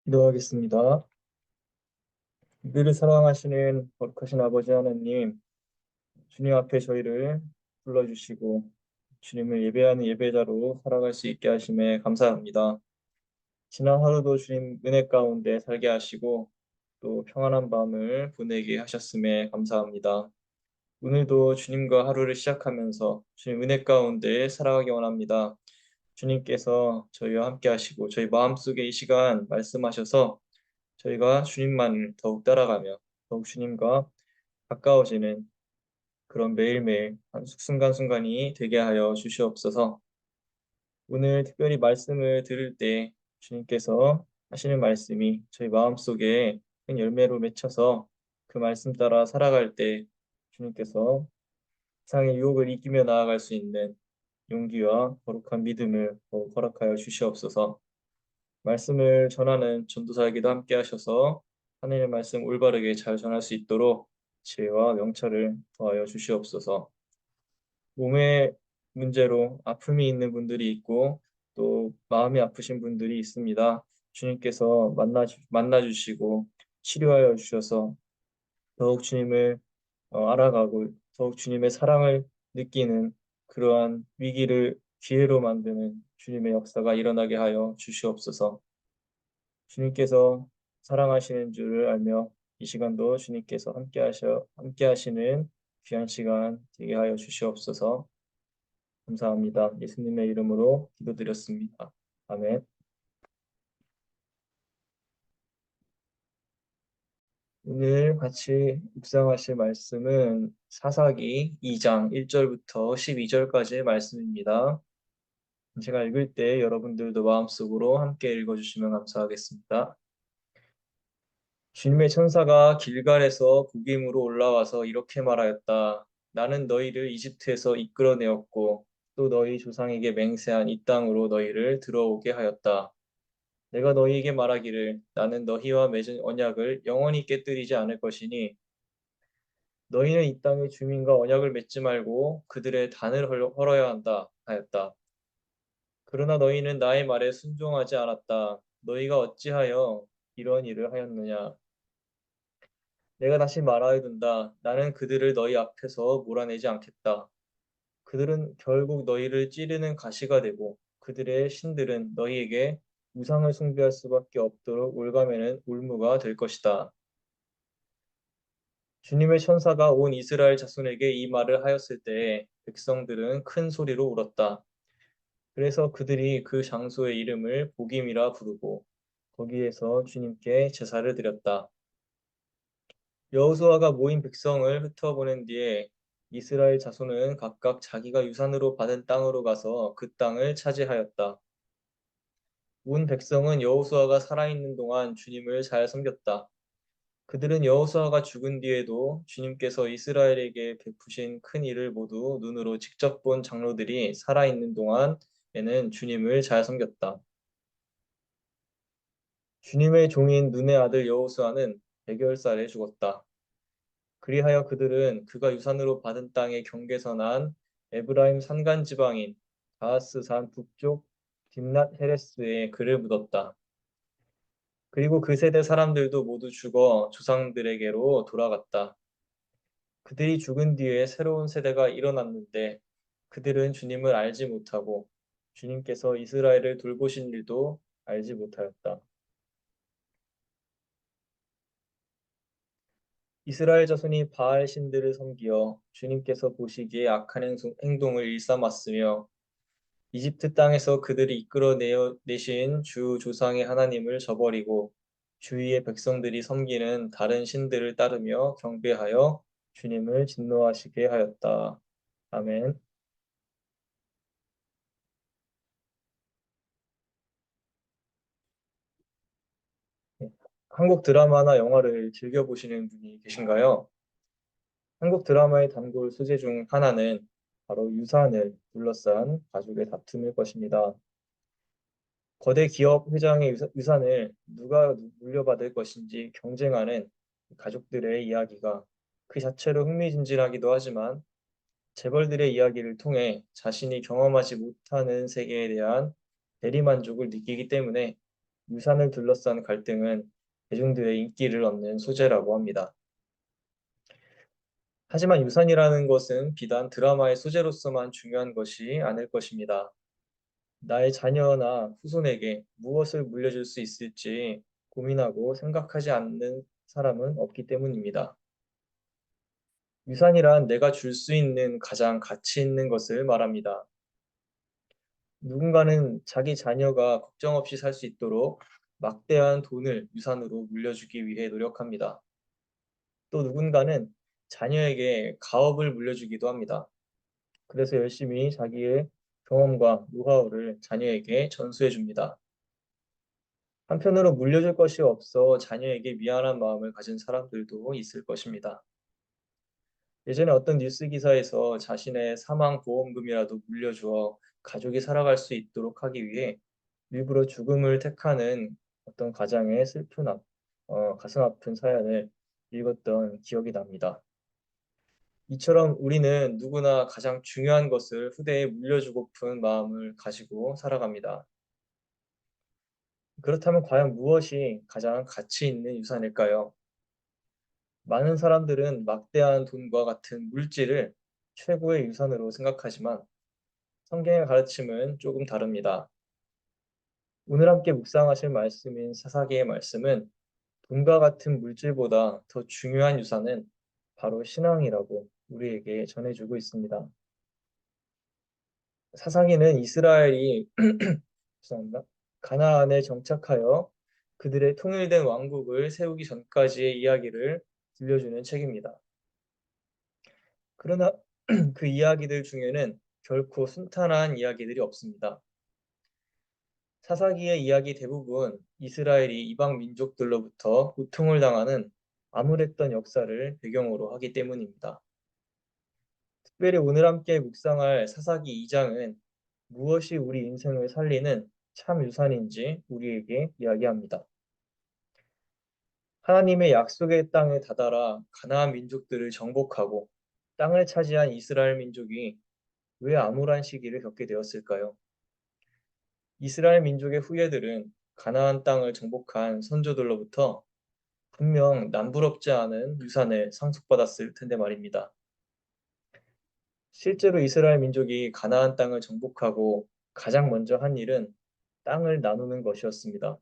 기도하겠습니다. 우리를 사랑하시는 거룩하신 아버지 하나님, 주님 앞에 저희를 불러주시고 주님을 예배하는 예배자로 살아갈 수 있게 하심에 감사합니다. 지난 하루도 주님 은혜 가운데 살게 하시고 또 평안한 밤을 보내게 하셨음에 감사합니다. 오늘도 주님과 하루를 시작하면서 주님 은혜 가운데 살아가기 원합니다. 주님께서 저희와 함께 하시고 저희 마음속에 이 시간 말씀하셔서 저희가 주님만을 더욱 따라가며 더욱 주님과 가까워지는 그런 매일매일 한 순간순간이 되게 하여 주시옵소서. 오늘 특별히 말씀을 들을 때 주님께서 하시는 말씀이 저희 마음속에 큰 열매로 맺혀서 그 말씀 따라 살아갈 때 주님께서 세상의 유혹을 이기며 나아갈 수 있는 용기와 거룩한 믿음을 더욱 허락하여 주시옵소서. 말씀을 전하는 전도사에게도 함께 하셔서 하나님의 말씀 올바르게 잘 전할 수 있도록 지혜와 명철을 더하여 주시옵소서. 몸의 문제로 아픔이 있는 분들이 있고 또 마음이 아프신 분들이 있습니다. 주님께서 만나 주시고 치료하여 주셔서 더욱 주님을 알아가고 더욱 주님의 사랑을 느끼는 그러한 위기를 기회로 만드는 주님의 역사가 일어나게 하여 주시옵소서. 주님께서 사랑하시는 줄을 알며 이 시간도 주님께서 함께 하시는 귀한 시간 되게 하여 주시옵소서. 감사합니다. 예수님의 이름으로 기도드렸습니다. 아멘. 오늘 같이 묵상하실 말씀은 사사기 2장 1절부터 12절까지의 말씀입니다. 제가 읽을 때 여러분들도 마음속으로 함께 읽어주시면 감사하겠습니다. 주님의 천사가 길갈에서 북임으로 올라와서 이렇게 말하였다. 나는 너희를 이집트에서 이끌어내었고 또 너희 조상에게 맹세한 이 땅으로 너희를 들어오게 하였다. 내가 너희에게 말하기를 나는 너희와 맺은 언약을 영원히 깨뜨리지 않을 것이니 너희는 이 땅의 주민과 언약을 맺지 말고 그들의 단을 헐어야 한다 하였다. 그러나 너희는 나의 말에 순종하지 않았다. 너희가 어찌하여 이런 일을 하였느냐? 내가 다시 말하여둔다. 나는 그들을 너희 앞에서 몰아내지 않겠다. 그들은 결국 너희를 찌르는 가시가 되고 그들의 신들은 너희에게 우상을 숭배할 수밖에 없도록 올가매는 울무가 될 것이다. 주님의 천사가 온 이스라엘 자손에게 이 말을 하였을 때에 백성들은 큰 소리로 울었다. 그래서 그들이 그 장소의 이름을 복임이라 부르고 거기에서 주님께 제사를 드렸다. 여호수아가 모인 백성을 흩어보낸 뒤에 이스라엘 자손은 각각 자기가 유산으로 받은 땅으로 가서 그 땅을 차지하였다. 온 백성은 여호수아가 살아있는 동안 주님을 잘 섬겼다. 그들은 여호수아가 죽은 뒤에도 주님께서 이스라엘에게 베푸신 큰 일을 모두 눈으로 직접 본 장로들이 살아있는 동안에는 주님을 잘 섬겼다. 주님의 종인 눈의 아들 여호수아는 100여살에 죽었다. 그리하여 그들은 그가 유산으로 받은 땅의 경계선한 에브라임 산간 지방인 가하스 산 북쪽 딥낫 헤레스에 그를 묻었다. 그리고 그 세대 사람들도 모두 죽어 조상들에게로 돌아갔다. 그들이 죽은 뒤에 새로운 세대가 일어났는데 그들은 주님을 알지 못하고 주님께서 이스라엘을 돌보신 일도 알지 못하였다. 이스라엘 자손이 바알 신들을 섬기어 주님께서 보시기에 악한 행동을 일삼았으며 이집트 땅에서 그들이 내신 주 조상의 하나님을 저버리고 주위의 백성들이 섬기는 다른 신들을 따르며 경배하여 주님을 진노하시게 하였다. 아멘. 네. 한국 드라마나 영화를 즐겨보시는 분이 계신가요? 한국 드라마의 단골 소재 중 하나는 바로 유산을 둘러싼 가족의 다툼일 것입니다. 거대 기업 회장의 유산을 누가 물려받을 것인지 경쟁하는 가족들의 이야기가 그 자체로 흥미진진하기도 하지만 재벌들의 이야기를 통해 자신이 경험하지 못하는 세계에 대한 대리만족을 느끼기 때문에 유산을 둘러싼 갈등은 대중들의 인기를 얻는 소재라고 합니다. 하지만 유산이라는 것은 비단 드라마의 소재로서만 중요한 것이 아닐 것입니다. 나의 자녀나 후손에게 무엇을 물려줄 수 있을지 고민하고 생각하지 않는 사람은 없기 때문입니다. 유산이란 내가 줄 수 있는 가장 가치 있는 것을 말합니다. 누군가는 자기 자녀가 걱정 없이 살 수 있도록 막대한 돈을 유산으로 물려주기 위해 노력합니다. 또 누군가는 자녀에게 가업을 물려주기도 합니다. 그래서 열심히 자기의 경험과 노하우를 자녀에게 전수해 줍니다. 한편으로 물려줄 것이 없어 자녀에게 미안한 마음을 가진 사람들도 있을 것입니다. 예전에 어떤 뉴스 기사에서 자신의 사망 보험금이라도 물려주어 가족이 살아갈 수 있도록 하기 위해 일부러 죽음을 택하는 어떤 가장의 가슴 아픈 사연을 읽었던 기억이 납니다. 이처럼 우리는 누구나 가장 중요한 것을 후대에 물려주고픈 마음을 가지고 살아갑니다. 그렇다면 과연 무엇이 가장 가치 있는 유산일까요? 많은 사람들은 막대한 돈과 같은 물질을 최고의 유산으로 생각하지만 성경의 가르침은 조금 다릅니다. 오늘 함께 묵상하실 말씀인 사사기의 말씀은 돈과 같은 물질보다 더 중요한 유산은 바로 신앙이라고 우리에게 전해주고 있습니다. 사사기는 이스라엘이 죄송합니다. 가나안에 정착하여 그들의 통일된 왕국을 세우기 전까지의 이야기를 들려주는 책입니다. 그러나 그 이야기들 중에는 결코 순탄한 이야기들이 없습니다. 사사기의 이야기 대부분 이스라엘이 이방 민족들로부터 고통을 당하는 암울했던 역사를 배경으로 하기 때문입니다. 특별히 오늘 함께 묵상할 사사기 2장은 무엇이 우리 인생을 살리는 참 유산인지 우리에게 이야기합니다. 하나님의 약속의 땅에 다다라 가나안 민족들을 정복하고 땅을 차지한 이스라엘 민족이 왜 암울한 시기를 겪게 되었을까요? 이스라엘 민족의 후예들은 가나안 땅을 정복한 선조들로부터 분명 남부럽지 않은 유산을 상속받았을 텐데 말입니다. 실제로 이스라엘 민족이 가나안 땅을 정복하고 가장 먼저 한 일은 땅을 나누는 것이었습니다.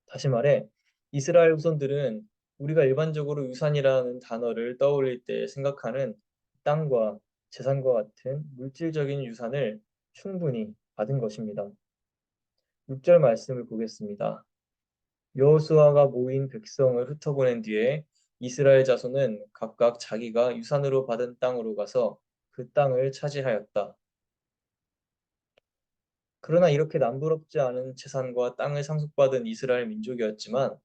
다시 말해, 이스라엘 후손들은 우리가 일반적으로 유산이라는 단어를 떠올릴 때 생각하는 땅과 재산과 같은 물질적인 유산을 충분히 받은 것입니다. 6절 말씀을 보겠습니다. 여호수아가 모인 백성을 흩어보낸 뒤에 이스라엘 자손은 각각 자기가 유산으로 받은 땅으로 가서 그 땅을 차지하였다. 그러나 이렇게 남부럽지 않은 재산과 땅을 상속받은 이스라엘 민족이었지만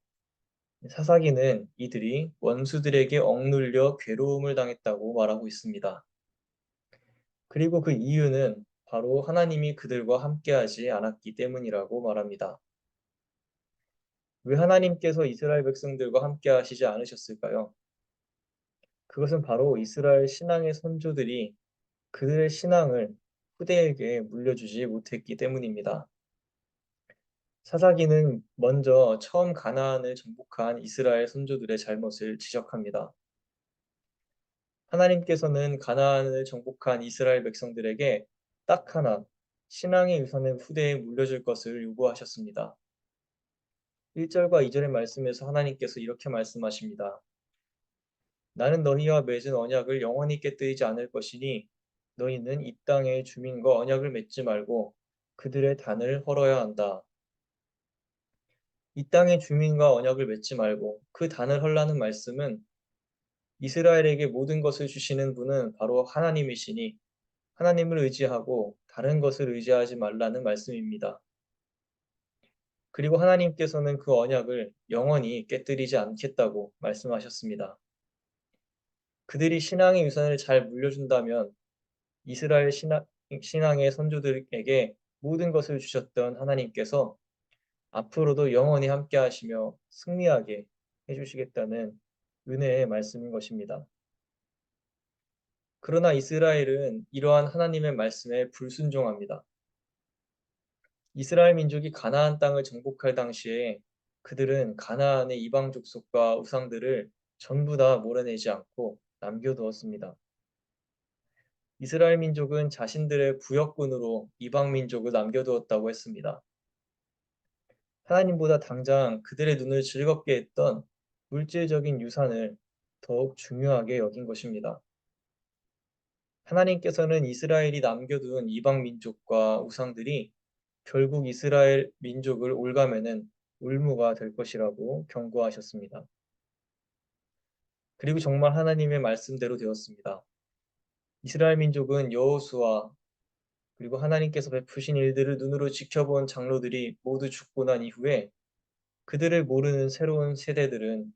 사사기는 이들이 원수들에게 억눌려 괴로움을 당했다고 말하고 있습니다. 그리고 그 이유는 바로 하나님이 그들과 함께하지 않았기 때문이라고 말합니다. 왜 하나님께서 이스라엘 백성들과 함께하시지 않으셨을까요? 그것은 바로 이스라엘 신앙의 선조들이 그들의 신앙을 후대에게 물려주지 못했기 때문입니다. 사사기는 먼저 처음 가나안을 정복한 이스라엘 선조들의 잘못을 지적합니다. 하나님께서는 가나안을 정복한 이스라엘 백성들에게 딱 하나 신앙의 유산을 후대에 물려줄 것을 요구하셨습니다. 1절과 2절의 말씀에서 하나님께서 이렇게 말씀하십니다. 나는 너희와 맺은 언약을 영원히 깨뜨리지 않을 것이니 너희는 이 땅의 주민과 언약을 맺지 말고 그들의 단을 헐어야 한다. 이 땅의 주민과 언약을 맺지 말고 그 단을 헐라는 말씀은 이스라엘에게 모든 것을 주시는 분은 바로 하나님이시니 하나님을 의지하고 다른 것을 의지하지 말라는 말씀입니다. 그리고 하나님께서는 그 언약을 영원히 깨뜨리지 않겠다고 말씀하셨습니다. 그들이 신앙의 유산을 잘 물려준다면 이스라엘 신앙의 선조들에게 모든 것을 주셨던 하나님께서 앞으로도 영원히 함께 하시며 승리하게 해주시겠다는 은혜의 말씀인 것입니다. 그러나 이스라엘은 이러한 하나님의 말씀에 불순종합니다. 이스라엘 민족이 가나안 땅을 정복할 당시에 그들은 가나안의 이방 족속과 우상들을 전부 다 몰아내지 않고 남겨두었습니다. 이스라엘 민족은 자신들의 부역군으로 이방 민족을 남겨두었다고 했습니다. 하나님보다 당장 그들의 눈을 즐겁게 했던 물질적인 유산을 더욱 중요하게 여긴 것입니다. 하나님께서는 이스라엘이 남겨둔 이방 민족과 우상들이 결국 이스라엘 민족을 올가매는 올무가 될 것이라고 경고하셨습니다. 그리고 정말 하나님의 말씀대로 되었습니다. 이스라엘 민족은 여호수아 그리고 하나님께서 베푸신 일들을 눈으로 지켜본 장로들이 모두 죽고 난 이후에 그들을 모르는 새로운 세대들은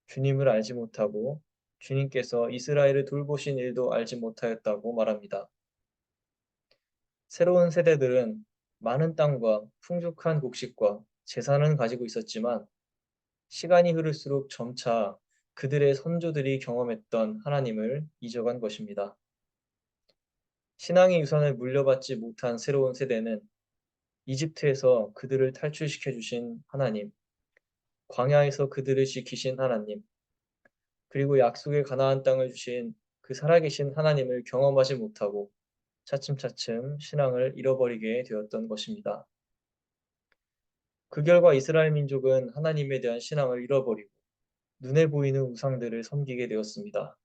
주님을 알지 못하고 주님께서 이스라엘을 돌보신 일도 알지 못하였다고 말합니다. 새로운 세대들은 많은 땅과 풍족한 곡식과 재산은 가지고 있었지만 시간이 흐를수록 점차 그들의 선조들이 경험했던 하나님을 잊어간 것입니다. 신앙의 유산을 물려받지 못한 새로운 세대는 이집트에서 그들을 탈출시켜 주신 하나님, 광야에서 그들을 지키신 하나님, 그리고 약속의 가나안 땅을 주신 그 살아계신 하나님을 경험하지 못하고 차츰차츰 신앙을 잃어버리게 되었던 것입니다. 그 결과 이스라엘 민족은 하나님에 대한 신앙을 잃어버리고 눈에 보이는 우상들을 섬기게 되었습니다.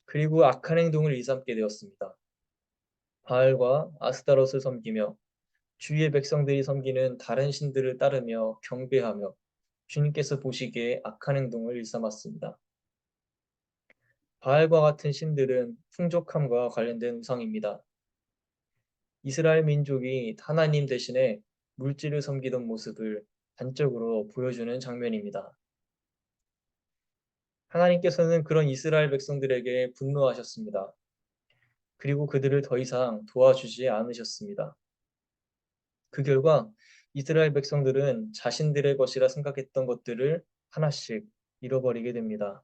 그리고 악한 행동을 일삼게 되었습니다. 바알과 아스타롯을 섬기며 주위의 백성들이 섬기는 다른 신들을 따르며 경배하며 주님께서 보시기에 악한 행동을 일삼았습니다. 바알과 같은 신들은 풍족함과 관련된 우상입니다. 이스라엘 민족이 하나님 대신에 물질을 섬기던 모습을 단적으로 보여주는 장면입니다. 하나님께서는 그런 이스라엘 백성들에게 분노하셨습니다. 그리고 그들을 더 이상 도와주지 않으셨습니다. 그 결과 이스라엘 백성들은 자신들의 것이라 생각했던 것들을 하나씩 잃어버리게 됩니다.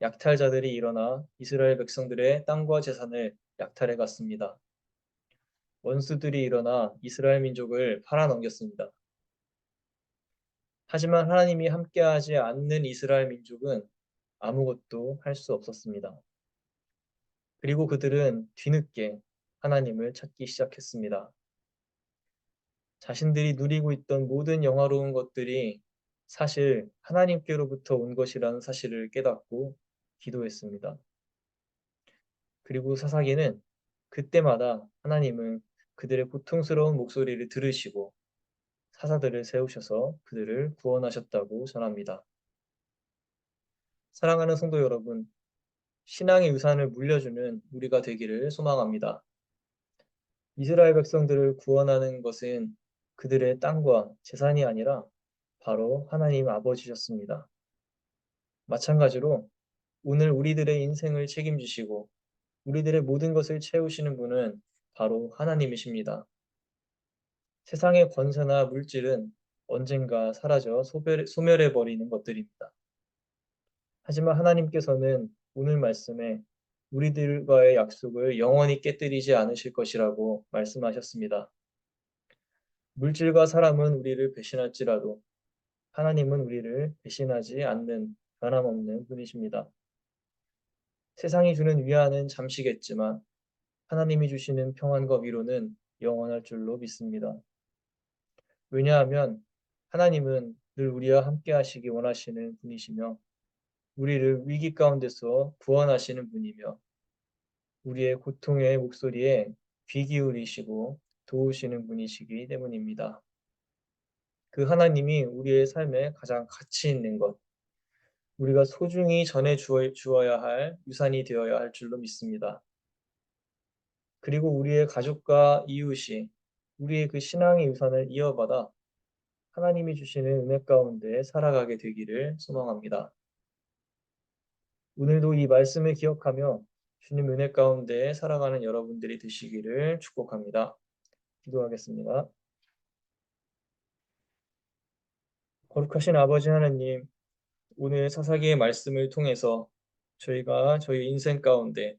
약탈자들이 일어나 이스라엘 백성들의 땅과 재산을 약탈해 갔습니다. 원수들이 일어나 이스라엘 민족을 팔아넘겼습니다. 하지만 하나님이 함께하지 않는 이스라엘 민족은 아무것도 할 수 없었습니다. 그리고 그들은 뒤늦게 하나님을 찾기 시작했습니다. 자신들이 누리고 있던 모든 영화로운 것들이 사실 하나님께로부터 온 것이라는 사실을 깨닫고 기도했습니다. 그리고 사사기는 그때마다 하나님은 그들의 고통스러운 목소리를 들으시고 사사들을 세우셔서 그들을 구원하셨다고 전합니다. 사랑하는 성도 여러분, 신앙의 유산을 물려주는 우리가 되기를 소망합니다. 이스라엘 백성들을 구원하는 것은 그들의 땅과 재산이 아니라 바로 하나님 아버지셨습니다. 마찬가지로 오늘 우리들의 인생을 책임지시고 우리들의 모든 것을 채우시는 분은 바로 하나님이십니다. 세상의 권세나 물질은 언젠가 사라져 소멸해 버리는 것들입니다. 하지만 하나님께서는 오늘 말씀에 우리들과의 약속을 영원히 깨뜨리지 않으실 것이라고 말씀하셨습니다. 물질과 사람은 우리를 배신할지라도 하나님은 우리를 배신하지 않는 변함없는 분이십니다. 세상이 주는 위안은 잠시겠지만 하나님이 주시는 평안과 위로는 영원할 줄로 믿습니다. 왜냐하면 하나님은 늘 우리와 함께 하시기 원하시는 분이시며 우리를 위기 가운데서 구원하시는 분이며 우리의 고통의 목소리에 귀 기울이시고 도우시는 분이시기 때문입니다. 그 하나님이 우리의 삶에 가장 가치 있는 것, 우리가 소중히 전해 주어야 할 유산이 되어야 할 줄로 믿습니다. 그리고 우리의 가족과 이웃이 우리의 그 신앙의 유산을 이어받아 하나님이 주시는 은혜 가운데 살아가게 되기를 소망합니다. 오늘도 이 말씀을 기억하며 주님 은혜 가운데 살아가는 여러분들이 되시기를 축복합니다. 기도하겠습니다. 거룩하신 아버지 하나님, 오늘 사사기의 말씀을 통해서 저희가 저희 인생 가운데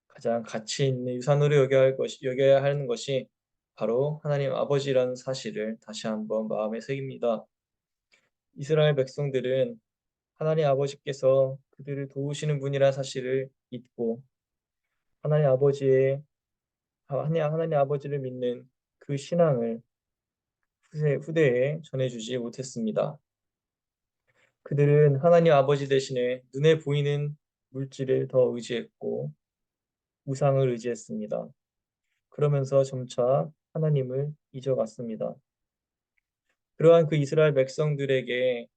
가장 가치 있는 유산으로 여겨야 하는 것이 바로 하나님 아버지라는 사실을 다시 한번 마음에 새깁니다. 이스라엘 백성들은 하나님 아버지께서 그들을 도우시는 분이라는 사실을 잊고 하나님 아버지의 하나님 아버지를 믿는 그 신앙을 후대에 전해주지 못했습니다. 그들은 하나님 아버지 대신에 눈에 보이는 물질을 더 의지했고 우상을 의지했습니다. 그러면서 점차 하나님을 잊어갔습니다. 그러한 그 이스라엘 백성들에게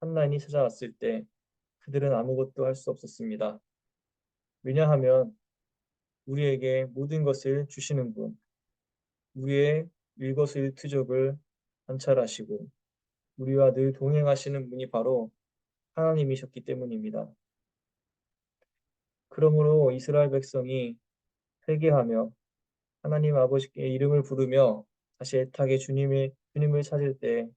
환난이 찾아왔을 때 그들은 아무것도 할 수 없었습니다. 왜냐하면 우리에게 모든 것을 주시는 분, 우리의 일거수일투족을 관찰하시고 우리와 늘 동행하시는 분이 바로 하나님이셨기 때문입니다. 그러므로 이스라엘 백성이 회개하며 하나님 아버지께 이름을 부르며 다시 애타게 주님을 찾을 때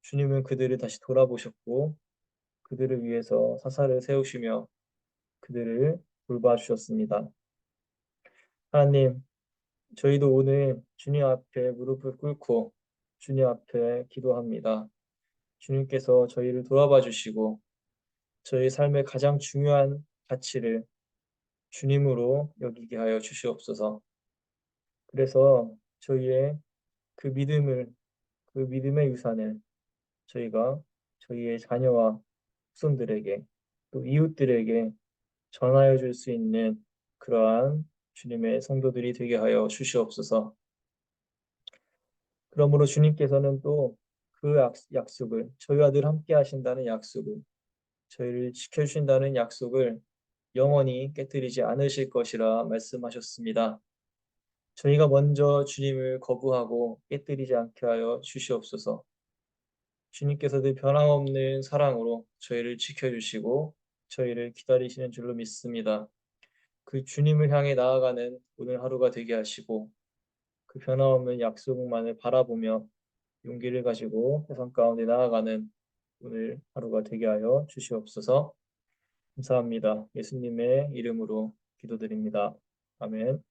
주님은 그들을 다시 돌아보셨고 그들을 위해서 사사를 세우시며 그들을 돌봐주셨습니다. 하나님, 저희도 오늘 주님 앞에 무릎을 꿇고 주님 앞에 기도합니다. 주님께서 저희를 돌아봐 주시고 저희 삶의 가장 중요한 가치를 주님으로 여기게 하여 주시옵소서. 그래서 저희의 그 그 믿음의 유산을 저희가 저희의 자녀와 후손들에게 또 이웃들에게 전하여 줄 수 있는 그러한 주님의 성도들이 되게 하여 주시옵소서. 그러므로 주님께서는 또 그 약속을 저희와 늘 함께 하신다는 약속을 저희를 지켜주신다는 약속을 영원히 깨뜨리지 않으실 것이라 말씀하셨습니다. 저희가 먼저 주님을 거부하고 깨뜨리지 않게 하여 주시옵소서. 주님께서 늘 변함없는 사랑으로 저희를 지켜주시고 저희를 기다리시는 줄로 믿습니다. 그 주님을 향해 나아가는 오늘 하루가 되게 하시고 그 변함없는 약속만을 바라보며 용기를 가지고 세상 가운데 나아가는 오늘 하루가 되게 하여 주시옵소서. 감사합니다. 예수님의 이름으로 기도드립니다. 아멘.